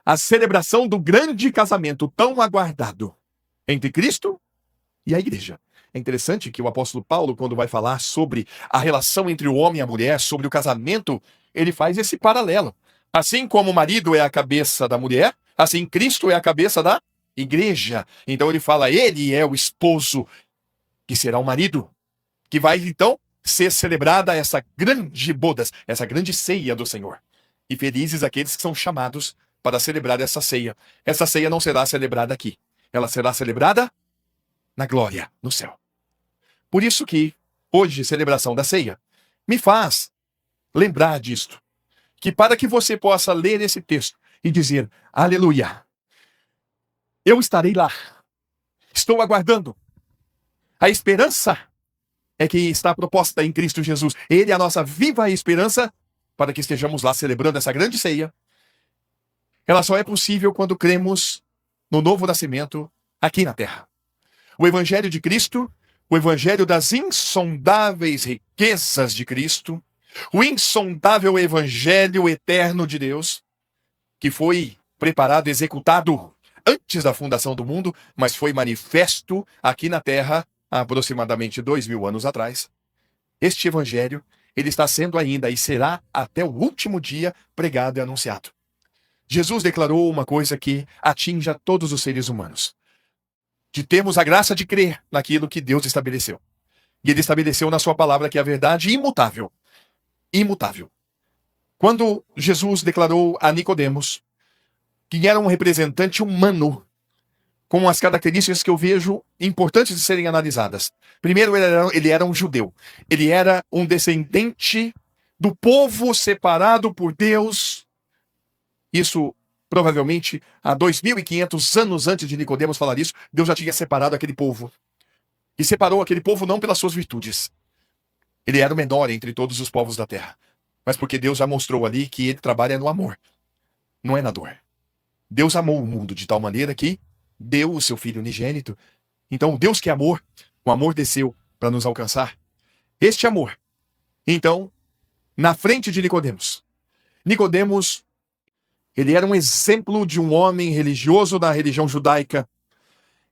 a celebração do grande casamento tão aguardado entre Cristo e a igreja. É interessante que o apóstolo Paulo, quando vai falar sobre a relação entre o homem e a mulher, sobre o casamento, ele faz esse paralelo. Assim como o marido é a cabeça da mulher, assim Cristo é a cabeça da igreja. Então ele fala, ele é o esposo que será o marido, que vai então ser celebrada essa grande bodas, essa grande ceia do Senhor. E felizes aqueles que são chamados para celebrar essa ceia. Essa ceia não será celebrada aqui. Ela será celebrada na glória, no céu. Por isso que, hoje, celebração da ceia, me faz lembrar disto. Que para que você possa ler esse texto e dizer, aleluia, eu estarei lá. Estou aguardando. A esperança é que está proposta em Cristo Jesus. Ele é a nossa viva esperança para que estejamos lá celebrando essa grande ceia. Ela só é possível quando cremos no novo nascimento aqui na terra. O Evangelho de Cristo, o Evangelho das insondáveis riquezas de Cristo, o insondável Evangelho eterno de Deus, que foi preparado, executado antes da fundação do mundo, mas foi manifesto aqui na terra há aproximadamente 2000 anos atrás. Este Evangelho, ele está sendo ainda e será até o último dia pregado e anunciado. Jesus declarou uma coisa que atinge a todos os seres humanos. De termos a graça de crer naquilo que Deus estabeleceu. E ele estabeleceu na sua palavra que é a verdade imutável. Imutável. Quando Jesus declarou a Nicodemos que era um representante humano, com as características que eu vejo importantes de serem analisadas. Primeiro, ele era um judeu. Ele era um descendente do povo separado por Deus. Isso, provavelmente, há 2.500 anos antes de Nicodemos falar isso, Deus já tinha separado aquele povo. E separou aquele povo não pelas suas virtudes. Ele era o menor entre todos os povos da terra. Mas porque Deus já mostrou ali que ele trabalha no amor, não é na dor. Deus amou o mundo de tal maneira que deu o seu Filho unigênito. Então, Deus que é amor, o amor desceu para nos alcançar. Este amor. Então, na frente de Nicodemos. Nicodemos, ele era um exemplo de um homem religioso da religião judaica.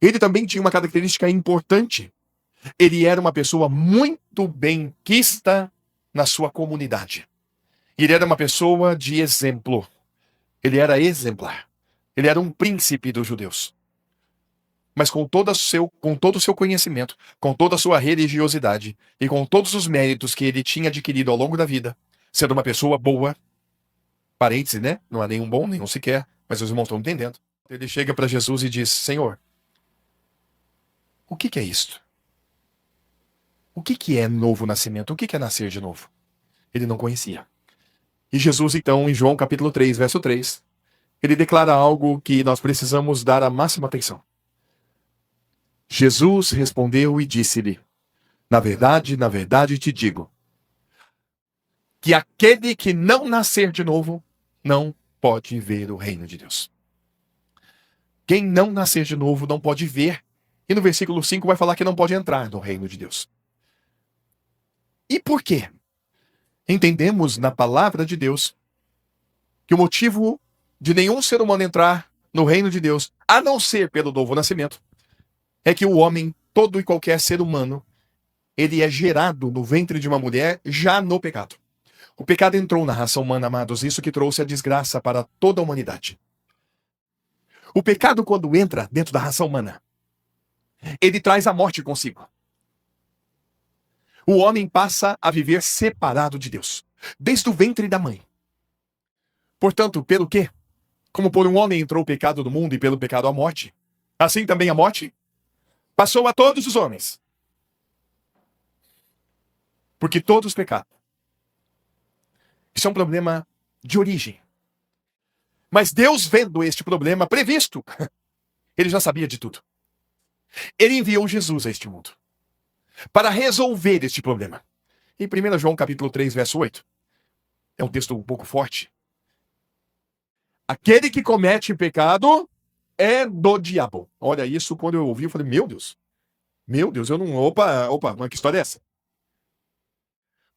Ele também tinha uma característica importante. Ele era uma pessoa muito benquista na sua comunidade. Ele era uma pessoa de exemplo. Ele era exemplar. Ele era um príncipe dos judeus. Mas com todo o seu conhecimento, com toda a sua religiosidade e com todos os méritos que ele tinha adquirido ao longo da vida, sendo uma pessoa boa, parêntese, né? Não há nenhum bom, nenhum sequer, mas os irmãos estão entendendo. Ele chega para Jesus e diz, Senhor, o que é isto? O que é novo nascimento? O que é nascer de novo? Ele não conhecia. E Jesus, então, em João capítulo 3, verso 3, ele declara algo que nós precisamos dar a máxima atenção. Jesus respondeu e disse-lhe, na verdade te digo, que aquele que não nascer de novo, não pode ver o reino de Deus. Quem não nascer de novo não pode ver. E no versículo 5 vai falar que não pode entrar no reino de Deus. E por quê? Entendemos na palavra de Deus que o motivo de nenhum ser humano entrar no reino de Deus, a não ser pelo novo nascimento, é que o homem, todo e qualquer ser humano, ele é gerado no ventre de uma mulher já no pecado. O pecado entrou na raça humana, amados, isso que trouxe a desgraça para toda a humanidade. O pecado, quando entra dentro da raça humana, ele traz a morte consigo. O homem passa a viver separado de Deus, desde o ventre da mãe. Portanto, pelo quê? Como por um homem entrou o pecado no mundo e pelo pecado a morte, assim também a morte passou a todos os homens. Porque todos pecaram. Isso é um problema de origem. Mas Deus, vendo este problema previsto, ele já sabia de tudo. Ele enviou Jesus a este mundo para resolver este problema. Em 1 João capítulo 3, verso 8, é um texto um pouco forte. Aquele que comete pecado é do diabo. Olha, isso quando eu ouvi, eu falei, meu Deus, eu não... Opa, mas que história é essa?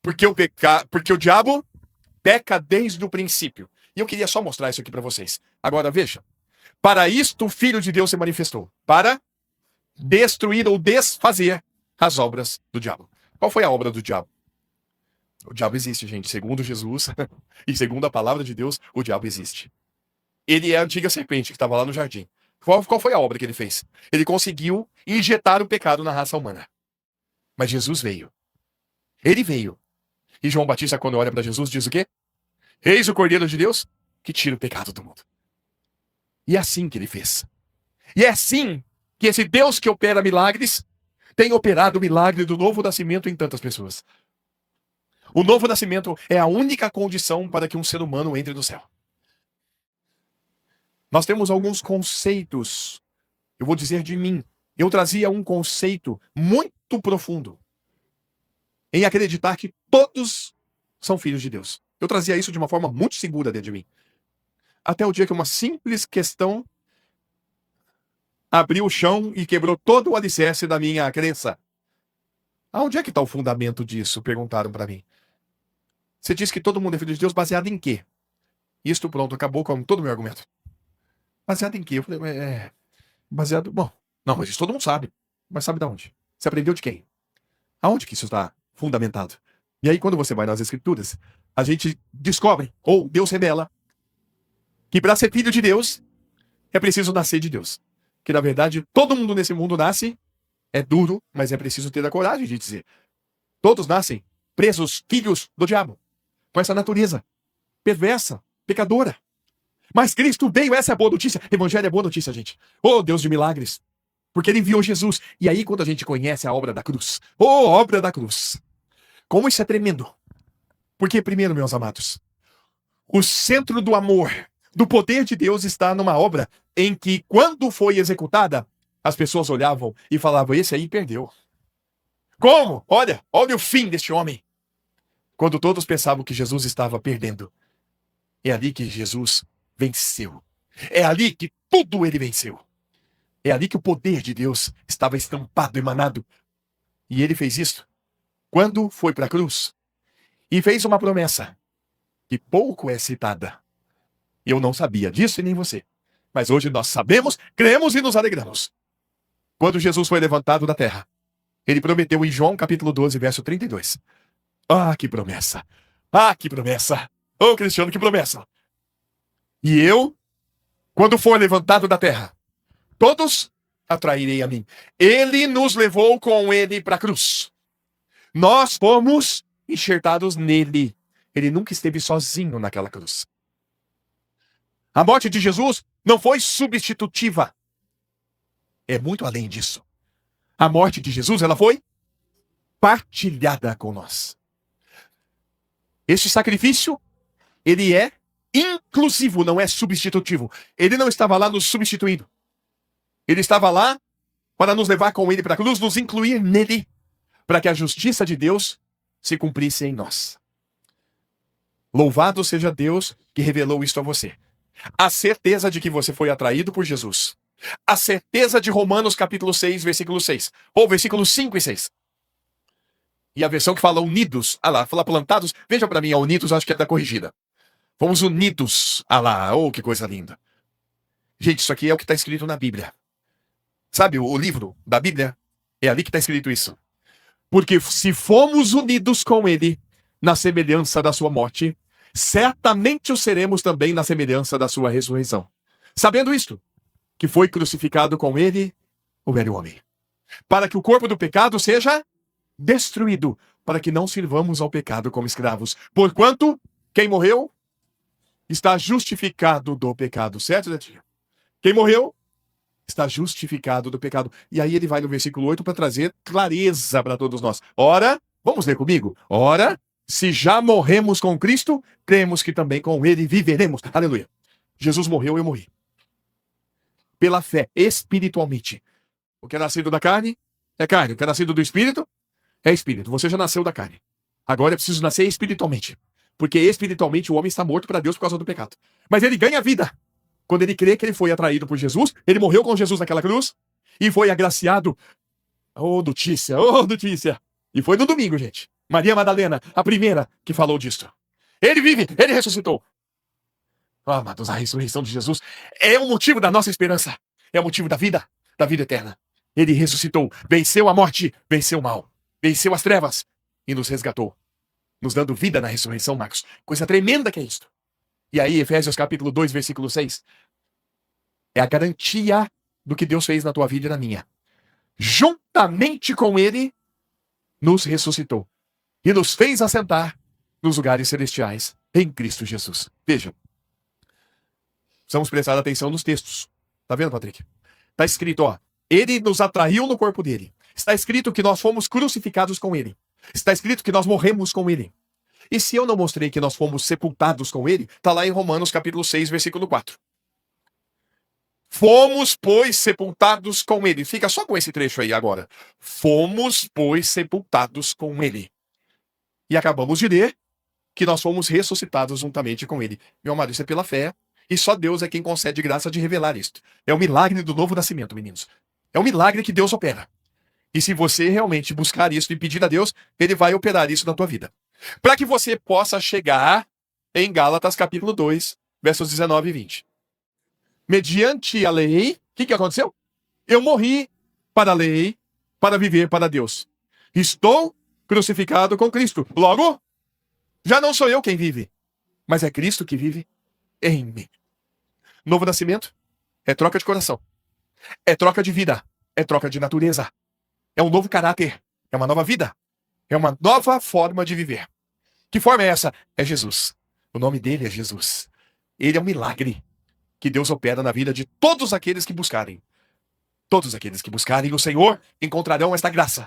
Porque o diabo peca desde o princípio. E eu queria só mostrar isso aqui para vocês. Agora, veja. Para isto o Filho de Deus se manifestou. Para destruir ou desfazer as obras do diabo. Qual foi a obra do diabo? O diabo existe, gente. Segundo Jesus e segundo a palavra de Deus, o diabo existe. Ele é a antiga serpente que estava lá no jardim. Qual foi a obra que ele fez? Ele conseguiu injetar o pecado na raça humana. Mas Jesus veio. Ele veio. E João Batista, quando olha para Jesus, diz o quê? Eis o Cordeiro de Deus que tira o pecado do mundo. E é assim que ele fez. E é assim que esse Deus que opera milagres tem operado o milagre do novo nascimento em tantas pessoas. O novo nascimento é a única condição para que um ser humano entre no céu. Nós temos alguns conceitos. Eu vou dizer de mim. Eu trazia um conceito muito profundo em acreditar que todos são filhos de Deus. Eu trazia isso de uma forma muito segura dentro de mim. Até o dia que uma simples questão abriu o chão e quebrou todo o alicerce da minha crença. Aonde é que está o fundamento disso? Perguntaram para mim. Você diz que todo mundo é filho de Deus baseado em quê? Isto, pronto, acabou com todo o meu argumento. Baseado em quê? Eu falei, baseado... Bom, não, mas isso todo mundo sabe. Mas sabe de onde? Você aprendeu de quem? Aonde que isso está fundamentado? E aí, quando você vai nas Escrituras, a gente descobre, ou Deus revela, que para ser filho de Deus, é preciso nascer de Deus. Que, na verdade, todo mundo nesse mundo nasce, é duro, mas é preciso ter a coragem de dizer. Todos nascem presos, filhos do diabo, com essa natureza perversa, pecadora. Mas Cristo veio, essa é a boa notícia. Evangelho é boa notícia, gente. Oh, Deus de milagres. Porque ele enviou Jesus. E aí, quando a gente conhece a obra da cruz, obra da cruz, como isso é tremendo. Porque, primeiro, meus amados, o centro do amor, do poder de Deus está numa obra em que, quando foi executada, as pessoas olhavam e falavam, esse aí perdeu. Como? Olha o fim deste homem. Quando todos pensavam que Jesus estava perdendo, é ali que Jesus venceu. É ali que tudo ele venceu. É ali que o poder de Deus estava estampado, emanado. E ele fez isso quando foi para a cruz e fez uma promessa que pouco é citada. Eu não sabia disso e nem você. Mas hoje nós sabemos, cremos e nos alegramos. Quando Jesus foi levantado da terra, ele prometeu em João capítulo 12, verso 32. Ah, que promessa! Ah, que promessa! Ô, Cristiano, que promessa! E eu, quando for levantado da terra, todos atrairei a mim. Ele nos levou com ele para a cruz. Nós fomos enxertados nele. Ele nunca esteve sozinho naquela cruz. A morte de Jesus não foi substitutiva. É muito além disso. A morte de Jesus, ela foi partilhada com nós. Este sacrifício, ele é inclusivo, não é substitutivo. Ele não estava lá nos substituindo. Ele estava lá para nos levar com ele para a cruz, nos incluir nele, para que a justiça de Deus se cumprisse em nós. Louvado seja Deus que revelou isto a você. A certeza de que você foi atraído por Jesus. A certeza de Romanos capítulo 6, versículo 6. Ou versículos 5 e 6. E a versão que fala unidos, fala plantados, veja para mim, a unidos acho que é da corrigida. Fomos unidos, que coisa linda. Gente, isso aqui é o que está escrito na Bíblia. Sabe, o livro da Bíblia, é ali que está escrito isso. Porque se fomos unidos com ele na semelhança da sua morte, certamente o seremos também na semelhança da sua ressurreição. Sabendo isto, que foi crucificado com ele o velho homem, para que o corpo do pecado seja destruído, para que não sirvamos ao pecado como escravos. Porquanto, quem morreu está justificado do pecado. Certo, Netinho? Quem morreu está justificado do pecado. E aí ele vai no versículo 8 para trazer clareza para todos nós. Ora, vamos ler comigo? Ora, se já morremos com Cristo, cremos que também com ele viveremos. Aleluia. Jesus morreu, eu morri. Pela fé, espiritualmente. O que é nascido da carne, é carne. O que é nascido do espírito, é espírito. Você já nasceu da carne. Agora é preciso nascer espiritualmente. Porque espiritualmente o homem está morto para Deus por causa do pecado. Mas ele ganha vida. Quando ele crê que ele foi atraído por Jesus, ele morreu com Jesus naquela cruz e foi agraciado. Oh, notícia, oh, notícia. E foi no domingo, gente. Maria Madalena, a primeira que falou disso. Ele vive, ele ressuscitou. Amados, a ressurreição de Jesus é o motivo da nossa esperança. É o motivo da vida eterna. Ele ressuscitou, venceu a morte, venceu o mal, venceu as trevas e nos resgatou, nos dando vida na ressurreição, Marcos. Coisa tremenda que é isto. E aí, Efésios capítulo 2, versículo 6, é a garantia do que Deus fez na tua vida e na minha. Juntamente com ele, nos ressuscitou e nos fez assentar nos lugares celestiais em Cristo Jesus. Veja, precisamos prestar atenção nos textos. Tá vendo, Patrick? Tá escrito, ó, ele nos atraiu no corpo dele. Está escrito que nós fomos crucificados com ele. Está escrito que nós morremos com ele. E se eu não mostrei que nós fomos sepultados com ele, tá lá em Romanos capítulo 6, versículo 4. Fomos, pois, sepultados com ele. Fica só com esse trecho aí agora. Fomos, pois, sepultados com ele. E acabamos de ler que nós fomos ressuscitados juntamente com ele. Meu amado, isso é pela fé. E só Deus é quem concede graça de revelar isto. É o milagre do novo nascimento, meninos. É um milagre que Deus opera. E se você realmente buscar isso e pedir a Deus, ele vai operar isso na tua vida. Para que você possa chegar em Gálatas capítulo 2, versos 19 e 20. Mediante a lei, o que aconteceu? Eu morri para a lei, para viver para Deus. Estou crucificado com Cristo. Logo, já não sou eu quem vive, mas é Cristo que vive em mim. Novo nascimento é troca de coração, é troca de vida, é troca de natureza, é um novo caráter, é uma nova vida, é uma nova forma de viver. Que forma é essa? É Jesus. O nome dele é Jesus. Ele é um milagre que Deus opera na vida de todos aqueles que buscarem. Todos aqueles que buscarem o Senhor encontrarão esta graça